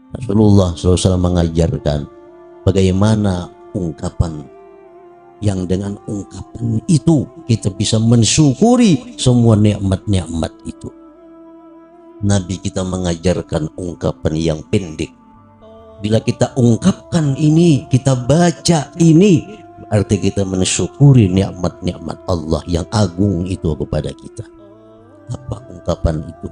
Rasulullah SAW mengajarkan bagaimana ungkapan yang dengan ungkapan itu kita bisa mensyukuri semua nikmat-nikmat itu. Nabi kita mengajarkan ungkapan yang pendek. Bila kita ungkapkan ini, kita baca ini, berarti kita mensyukuri nikmat-nikmat Allah yang agung itu kepada kita. Apa ungkapan itu?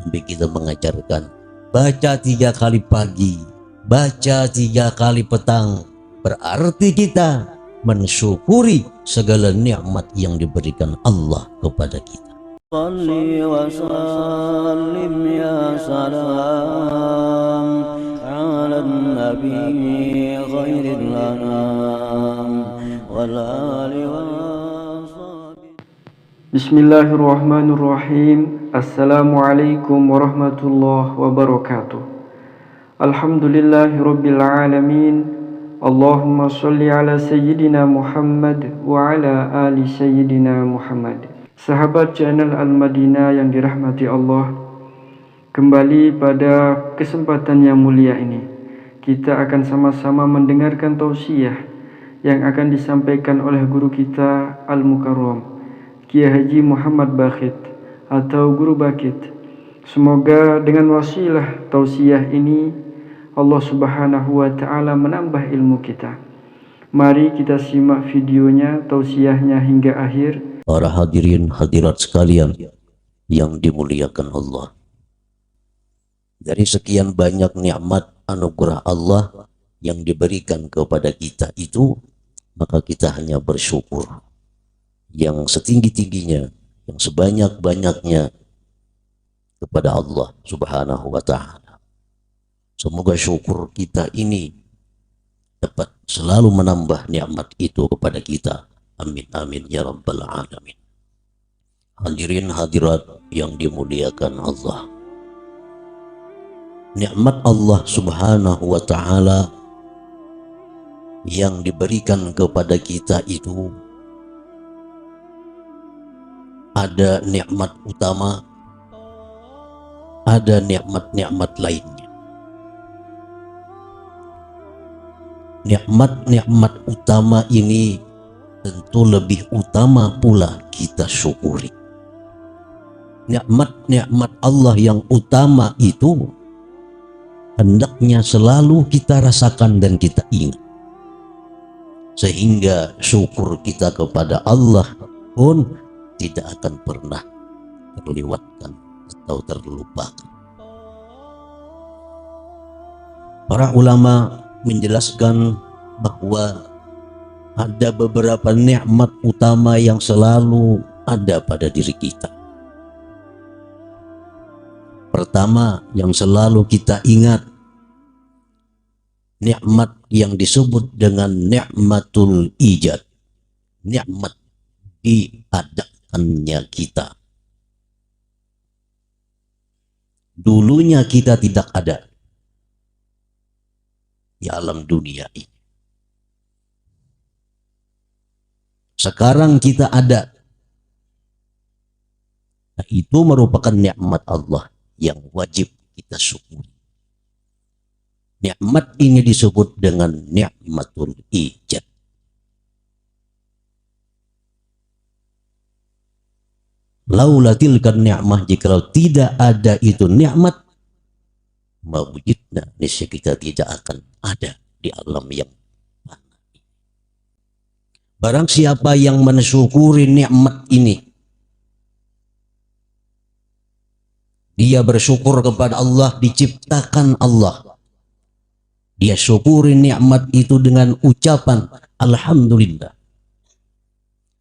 Nabi kita mengajarkan, baca 3 kali pagi, baca 3 kali petang, berarti kita mensyukuri segala nikmat yang diberikan Allah kepada kita. Salli wa sallim ya salam ala nabi khairil anam wal ali wa sahbihi. Bismillahirrahmanirrahim. Assalamualaikum warahmatullahi wabarakatuh. Alhamdulillahirabbil alamin. Allahumma sholli ala sayyidina Muhammad wa ala ali sayyidina Muhammad. Sahabat channel Al-Madinah yang dirahmati Allah, kembali pada kesempatan yang mulia ini kita akan sama-sama mendengarkan tausiah yang akan disampaikan oleh guru kita Al-Mukarram Kiai Haji Muhammad Bakhit atau Guru Bakit. Semoga dengan wasilah tausiah ini Allah Subhanahu wa taala menambah ilmu kita. Mari kita simak videonya, tausiahnya hingga akhir. Para hadirin hadirat sekalian yang dimuliakan Allah, dari sekian banyak nikmat anugerah Allah yang diberikan kepada kita itu, maka kita hanya bersyukur yang setinggi-tingginya, yang sebanyak-banyaknya kepada Allah Subhanahu wa ta'ala. Semoga syukur kita ini dapat selalu menambah nikmat itu kepada kita. Amin amin ya rabbal alamin. Hadirin hadirat yang dimuliakan Allah, nikmat Allah Subhanahu wa ta'ala yang diberikan kepada kita itu ada nikmat utama, ada nikmat-nikmat lainnya. Nikmat-nikmat utama ini tentu lebih utama pula kita syukuri. Nikmat-nikmat Allah yang utama itu hendaknya selalu kita rasakan dan kita ingat, sehingga syukur kita kepada Allah pun tidak akan pernah terlewatkan atau terlupakan. Para ulama menjelaskan bahwa ada beberapa nikmat utama yang selalu ada pada diri kita. Pertama yang selalu kita ingat, nikmat yang disebut dengan nikmatul ijad, nikmat diadakannya kita. Dulunya kita tidak ada di alam dunia ini. Sekarang kita ada. Nah, itu merupakan nikmat Allah yang wajib kita syukuri. Nikmat ini disebut dengan nikmatul ijad. Laula tilkan ni'mah, jikalau tidak ada itu nikmat, mawujudna, niscaya kita tidak akan ada di alam yang mana. Barang siapa yang mensyukuri nikmat ini, dia bersyukur kepada Allah, diciptakan Allah, dia syukuri nikmat itu dengan ucapan alhamdulillah,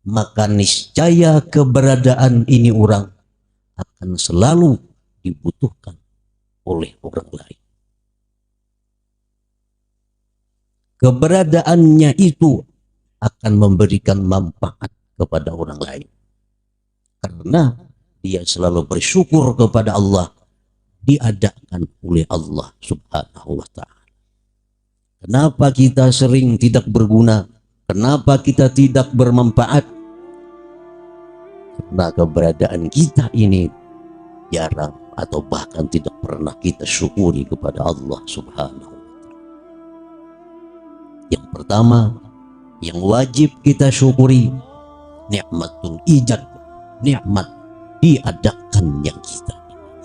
maka niscaya keberadaan ini orang akan selalu dibutuhkan oleh orang lain. Keberadaannya itu akan memberikan manfaat kepada orang lain, karena dia selalu bersyukur kepada Allah, diadakan oleh Allah Subhanahu wa ta'ala. Kenapa kita sering tidak berguna? Kenapa kita tidak bermanfaat? Karena keberadaan kita ini jarang atau bahkan tidak pernah kita syukuri kepada Allah Subhanahu wa Ta'ala. Yang pertama, yang wajib kita syukuri, nikmatul ijad, nikmat diadakannya kita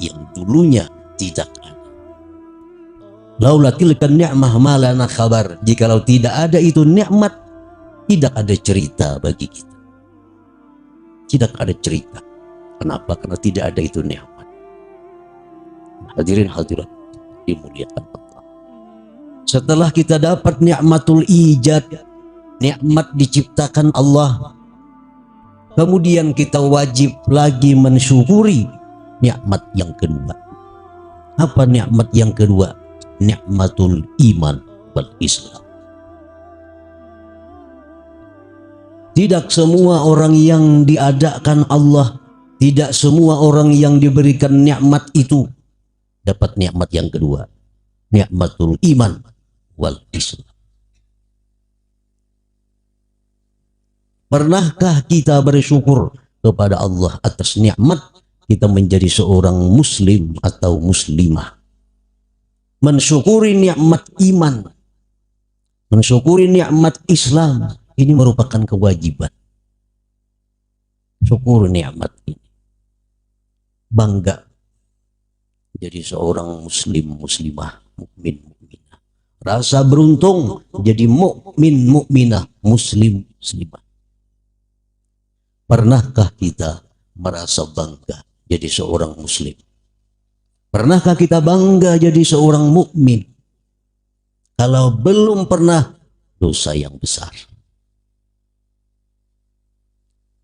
yang dulunya tidak ada. Laula tilka ni'mah ma lana khabar. Jikalau tidak ada itu nikmat, tidak ada cerita bagi kita. Tidak ada cerita. Kenapa? Karena tidak ada itu nikmat. Hadirin hadirat dimuliakan Allah. Setelah kita dapat nikmatul ijad, nikmat diciptakan Allah, kemudian kita wajib lagi mensyukuri nikmat yang kedua. Apa nikmat yang kedua? Nikmatul iman wal Islam. Tidak semua orang yang diadakan Allah, tidak semua orang yang diberikan nikmat itu dapat nikmat yang kedua, nikmatul iman wal Islam. Pernahkah kita bersyukur kepada Allah atas nikmat kita menjadi seorang muslim atau muslimah? Mensyukuri nikmat iman, mensyukuri nikmat Islam, ini merupakan kewajiban. Syukur nikmat ini. Bangga jadi seorang muslim, muslimah, mukmin, mukminah. Rasa beruntung jadi mukmin, mukminah, muslim, muslimah. Pernahkah kita merasa bangga jadi seorang muslim? Pernahkah kita bangga jadi seorang mukmin? Kalau belum pernah, dosa yang besar.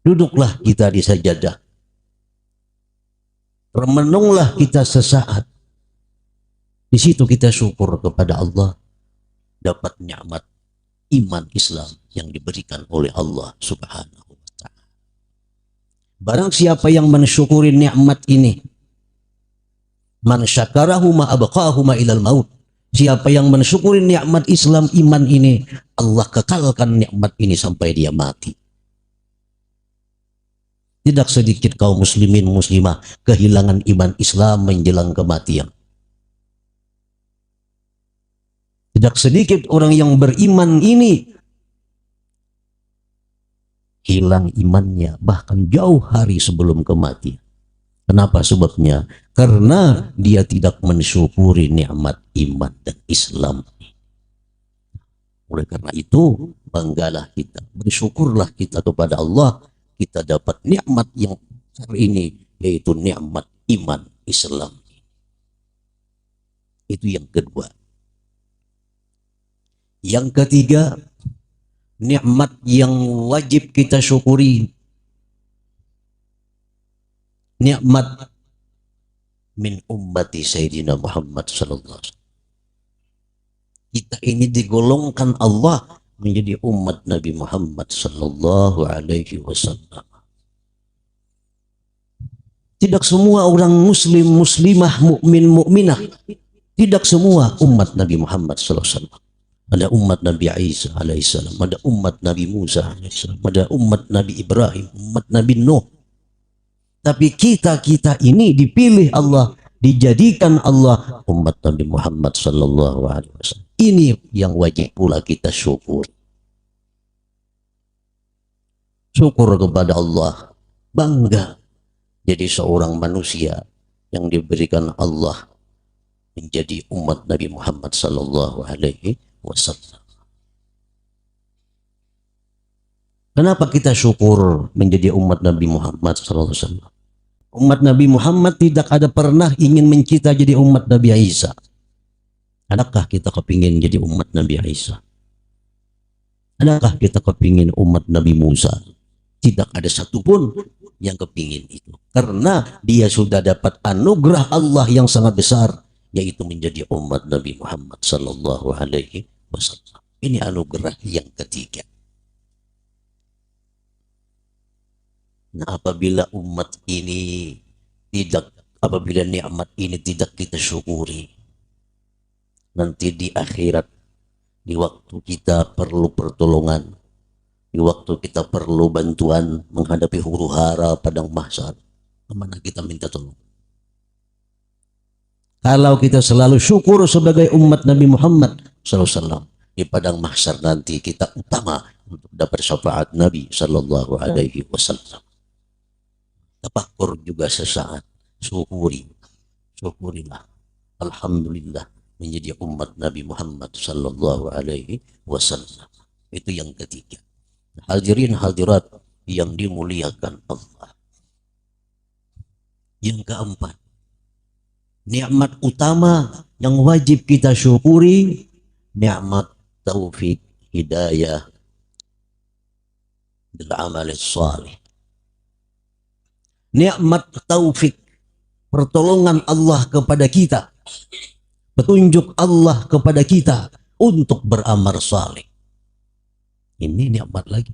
Duduklah kita di sajadah. Remenunglah kita sesaat. Di situ kita syukur kepada Allah dapat nikmat iman Islam yang diberikan oleh Allah Subhanahu wa Ta'ala. Barang siapa yang mensyukuri nikmat ini, man syakarahu ma abqahu ma ilal maut. Siapa yang mensyukuri nikmat Islam iman ini, Allah kekalkan nikmat ini sampai dia mati. Tidak sedikit kaum muslimin muslimah kehilangan iman Islam menjelang kematian. Tidak sedikit orang yang beriman ini hilang imannya bahkan jauh hari sebelum kematian. Kenapa sebabnya? Karena dia tidak mensyukuri nikmat iman dan Islam. Oleh karena itu, banggalah kita, bersyukurlah kita kepada Allah, kita dapat nikmat yang besar ini, yaitu nikmat iman Islam. Itu yang kedua. Yang ketiga, nikmat yang wajib kita syukuri, nikmat min ummati Sayyidina Muhammad sallallahu alaihi wasallam. Kita ini digolongkan Allah menjadi umat Nabi Muhammad sallallahu alaihi wasallam. Tidak semua orang muslim, muslimah, mukmin, mukminah, tidak semua umat Nabi Muhammad sallallahu alaihi wasallam. Ada umat Nabi Isa alaihissalam, ada umat Nabi Musa alaihissalam, ada umat Nabi Ibrahim, umat Nabi Nuh. Tapi kita ini dipilih Allah, dijadikan Allah umat Nabi Muhammad sallallahu alaihi wasallam. Ini yang wajib pula kita syukur. Syukur kepada Allah, bangga jadi seorang manusia yang diberikan Allah menjadi umat Nabi Muhammad sallallahu alaihi wasallam. Kenapa kita syukur menjadi umat Nabi Muhammad sallallahu alaihi wasallam? Umat Nabi Muhammad tidak ada pernah ingin mencita jadi umat Nabi Isa. Adakah kita kepingin jadi umat Nabi Isa? Adakah kita kepingin umat Nabi Musa? Tidak ada satupun yang kepingin itu. Karena dia sudah dapat anugerah Allah yang sangat besar, yaitu menjadi umat Nabi Muhammad sallallahu alaihi wasallam. Ini anugerah yang ketiga. Nah, apabila umat ini apabila nikmat ini tidak kita syukuri, nanti di akhirat, di waktu kita perlu pertolongan, di waktu kita perlu bantuan menghadapi huru hara padang mahsyar, kemana kita minta tolong? Kalau kita selalu syukur sebagai umat Nabi Muhammad SAW, di padang mahsyar nanti kita utama untuk dapat syafaat Nabi Sallallahu Alaihi Wasallam. Tafakkur juga sesaat, syukurilah, alhamdulillah menjadi umat Nabi Muhammad Sallallahu Alaihi Wasallam. Itu yang ketiga. Hadirin hadirat yang dimuliakan Allah. Yang keempat, nikmat utama yang wajib kita syukuri, nikmat taufik hidayah bil amal salih. Nikmat taufik, pertolongan Allah kepada kita, petunjuk Allah kepada kita untuk beramal saleh. Ini nikmat lagi.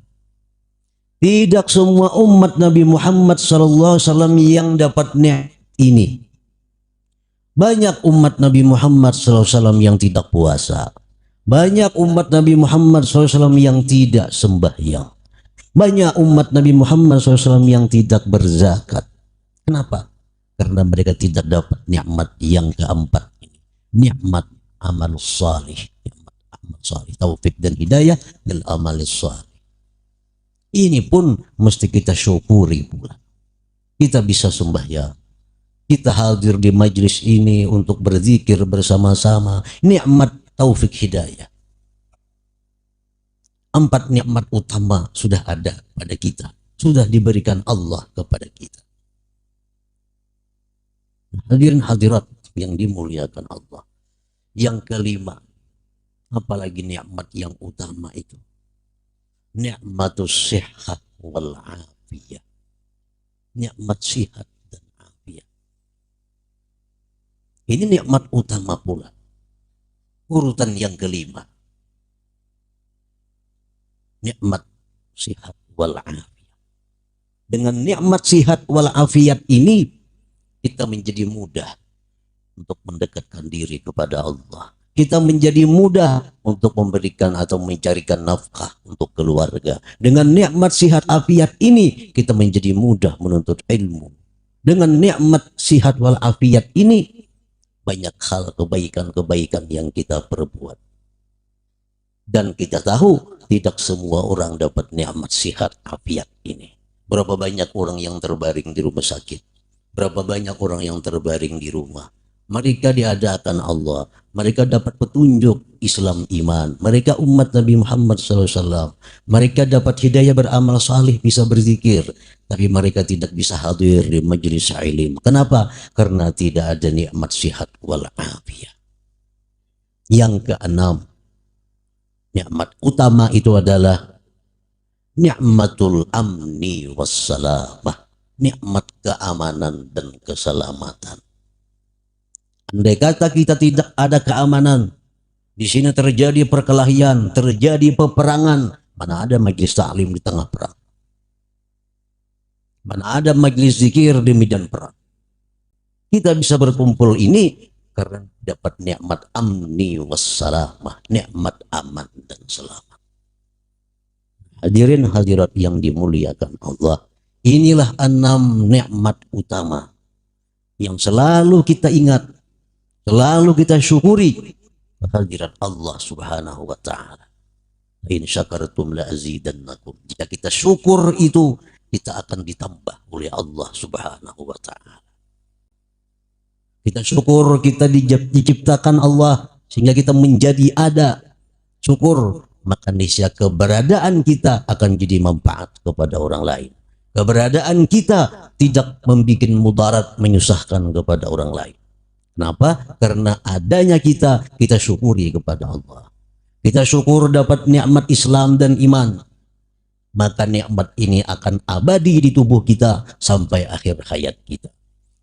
Tidak semua umat Nabi Muhammad SAW yang dapat nikmat ini. Banyak umat Nabi Muhammad SAW yang tidak puasa. Banyak umat Nabi Muhammad SAW yang tidak sembahyang. Banyak umat Nabi Muhammad SAW yang tidak berzakat. Kenapa? Karena mereka tidak dapat nikmat yang keempat ini. Nikmat amal salih. Nikmat amal salih. Taufik dan hidayah dan amal salih. Ini pun mesti kita syukuri pula. Kita bisa sembahyang. Kita hadir di majlis ini untuk berzikir bersama-sama. Nikmat taufik hidayah. 4 nikmat utama sudah ada pada kita. Sudah diberikan Allah kepada kita. Hadirin hadirat yang dimuliakan Allah. Yang kelima, apalagi nikmat yang utama itu. Nikmatus sihat wal afiyah. Nikmat sihat dan afiyah. Ini nikmat utama pula. Urutan yang kelima. Nikmat sihat wal afiyah. Dengan nikmat sihat wal afiyat ini kita menjadi mudah untuk mendekatkan diri kepada Allah. Kita menjadi mudah untuk memberikan atau mencarikan nafkah untuk keluarga. Dengan nikmat sihat afiat ini, kita menjadi mudah menuntut ilmu. Dengan nikmat sihat wal afiat ini, banyak hal kebaikan-kebaikan yang kita perbuat. Dan kita tahu, tidak semua orang dapat nikmat sihat afiat ini. Berapa banyak orang yang terbaring di rumah sakit. Berapa banyak orang yang terbaring di rumah. Mereka diadakan Allah. Mereka dapat petunjuk Islam iman. Mereka umat Nabi Muhammad SAW. Mereka dapat hidayah beramal salih, bisa berzikir. Tapi mereka tidak bisa hadir di majelis ilmu. Kenapa? Karena tidak ada nikmat sihat wal afiyah. Yang keenam, nikmat utama itu adalah nikmatul amni wassalamah. Nikmat keamanan dan keselamatan. Andai kata kita tidak ada keamanan, di sini terjadi perkelahian, terjadi peperangan, mana ada majlis taklim di tengah perang? Mana ada majlis zikir di medan perang? Kita bisa berkumpul ini karena dapat nikmat amni wassalamah, nikmat aman dan selamat. Hadirin hadirat yang dimuliakan Allah, inilah 6 nikmat utama yang selalu kita ingat, selalu kita syukuri kehadiran Allah Subhanahu wa taala. In syakartum la azidannakum. Jika kita syukur itu, kita akan ditambah oleh Allah Subhanahu wa taala. Kita syukur kita diciptakan Allah sehingga kita menjadi ada. Syukur, maka niscaya keberadaan kita akan jadi manfaat kepada orang lain. Keberadaan kita tidak membuat mudarat, menyusahkan kepada orang lain. Kenapa? Karena adanya kita syukuri kepada Allah. Kita syukur dapat nikmat Islam dan iman. Maka nikmat ini akan abadi di tubuh kita sampai akhir hayat kita.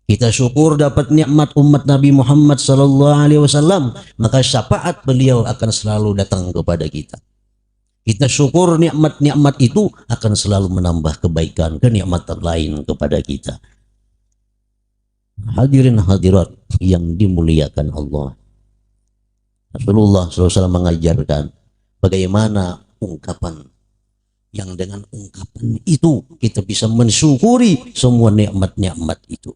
Kita syukur dapat nikmat umat Nabi Muhammad SAW. Maka syafaat beliau akan selalu datang kepada kita. Kita syukur nikmat-nikmat itu akan selalu menambah kebaikan, kenikmatan lain kepada kita. Hadirin hadirat yang dimuliakan Allah. Rasulullah SAW mengajarkan bagaimana ungkapan yang dengan ungkapan itu kita bisa mensyukuri semua nikmat-nikmat itu.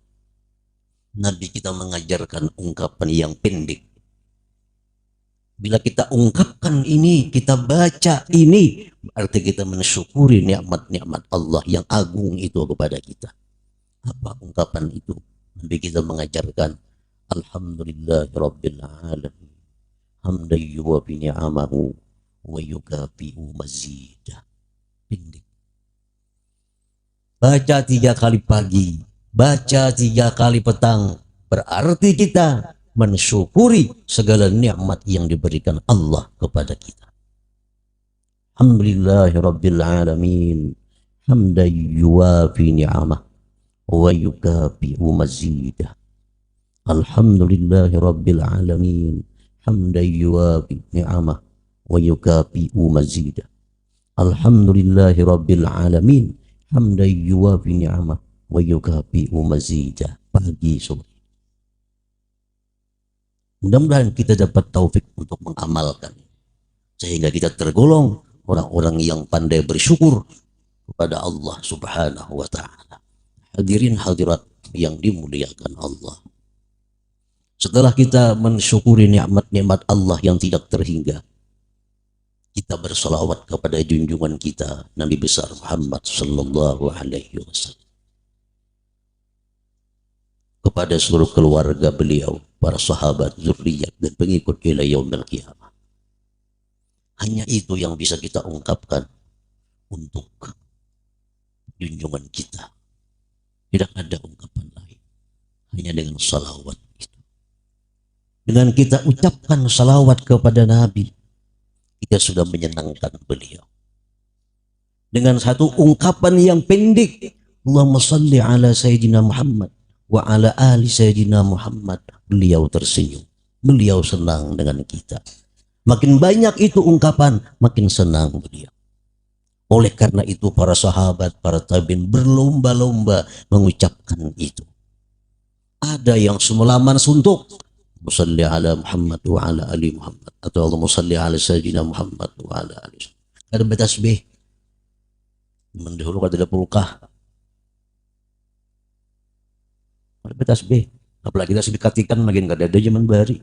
Nabi kita mengajarkan ungkapan yang pendek. Bila kita ungkapkan ini, kita baca ini, berarti kita mensyukuri nikmat-nikmat Allah yang agung itu kepada kita. Apa ungkapan itu? Nabi kita mengajarkan, Alhamdulillahirabbil alamin, hamdan yuwafi ni'amahu wa yukafi'u mazidah. Pendek. Baca 3 kali pagi, baca 3 kali petang, berarti kita mensyukuri segala nikmat yang diberikan Allah kepada kita. Alhamdulillahirabbil alamin, hamdan yuwafi ni'amah wa yukafi'u mazidah. Alhamdulillahirabbil alamin, hamdan yuwafi ni'amah wa yukafi'u mazidah. Alhamdulillahirabbil alamin, hamdan yuwafi ni'amah wa yukafi'u mazidah. Pagi sore. Mudah-mudahan kita dapat taufik untuk mengamalkan, sehingga kita tergolong orang-orang yang pandai bersyukur kepada Allah Subhanahu wa ta'ala. Hadirin hadirat yang dimuliakan Allah. Setelah kita mensyukuri nikmat-nikmat Allah yang tidak terhingga, kita bersalawat kepada junjungan kita Nabi besar Muhammad sallallahu alaihi wasallam, kepada seluruh keluarga beliau, para sahabat, zurriyat, dan pengikut ila yaumil qiyamah. Hanya itu yang bisa kita ungkapkan untuk junjungan kita. Tidak ada ungkapan lain, hanya dengan salawat itu. Dengan kita ucapkan salawat kepada Nabi, kita sudah menyenangkan beliau. Dengan satu ungkapan yang pendek, Allahumma salli ala Sayyidina Muhammad wa ala ali Sayyidina Muhammad, beliau tersenyum, beliau senang dengan kita. Makin banyak itu ungkapan, makin senang beliau. Oleh karena itu para sahabat, para tabi'in berlomba-lomba mengucapkan itu. Ada yang semalaman suntuk, Musalli ala Muhammad wa ala ali Muhammad, atau Allahumma salli ala Sayyidina Muhammad wa ala ali. Ada bertasbih, mendahulu ada pulkah, ada bertasbih. Apalagi kita sedekatikan makin gak ada zaman bari.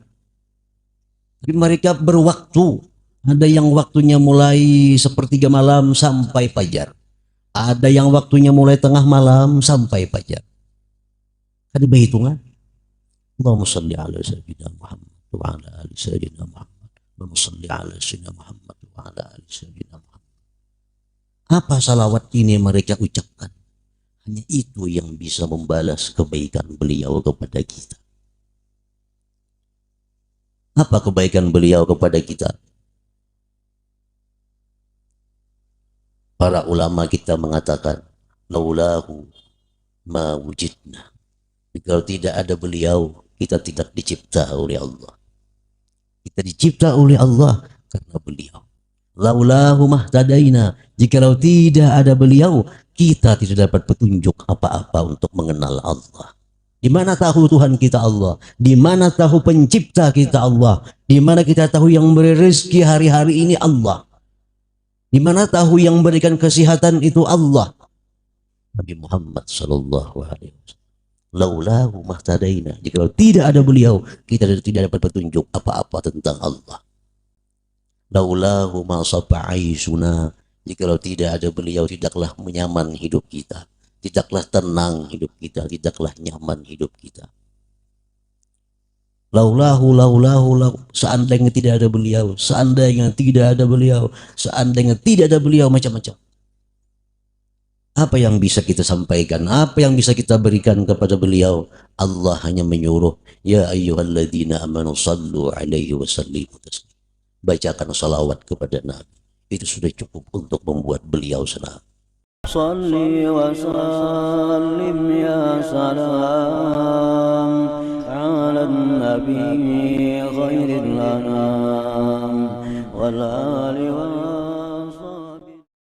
Tapi mereka berwaktu. Ada yang waktunya mulai sepertiga malam sampai fajar. Ada yang waktunya mulai tengah malam sampai fajar. Ada berhitungan. Allahumma salli ala Sayyidina Muhammad wa ala ali Sayyidina Muhammad. Allahumma salli ala Sayyidina Muhammad wa ala ali Sayyidina Muhammad. Apa salawat ini mereka ucapkan? Hanya itu yang bisa membalas kebaikan beliau kepada kita. Apa kebaikan beliau kepada kita? Para ulama kita mengatakan, laulahu ma wujidna. Kalau tidak ada beliau, kita tidak dicipta oleh Allah. Kita dicipta oleh Allah karena beliau. Laulahu mahtadaina. Jikalau tidak ada beliau, kita tidak dapat petunjuk apa-apa untuk mengenal Allah. Di mana tahu Tuhan kita Allah? Di mana tahu pencipta kita Allah? Di mana kita tahu yang memberi rezeki hari-hari ini Allah? Di mana tahu yang memberikan kesehatan itu Allah? Nabi Muhammad sallallahu alaihi wasallam. Laulahu mahtadaina. Jikalau tidak ada beliau, kita tidak dapat petunjuk apa-apa tentang Allah. Laulahu ma sab'aisuna. Jikalau tidak ada beliau, tidaklah menyaman hidup kita, tidaklah tenang hidup kita, tidaklah nyaman hidup kita. Laulahu, seandainya tidak ada beliau, seandainya tidak ada beliau, seandainya tidak ada beliau, macam-macam. Apa yang bisa kita sampaikan? Apa yang bisa kita berikan kepada beliau? Allah hanya menyuruh, ya ayyuhalladzina amanu sallu alaihi wa sallimu taslima. Bacakan salawat kepada Nabi. Itu sudah cukup untuk membuat beliau senang. Salli wa sallim ya salam ala nabi khairil anam wal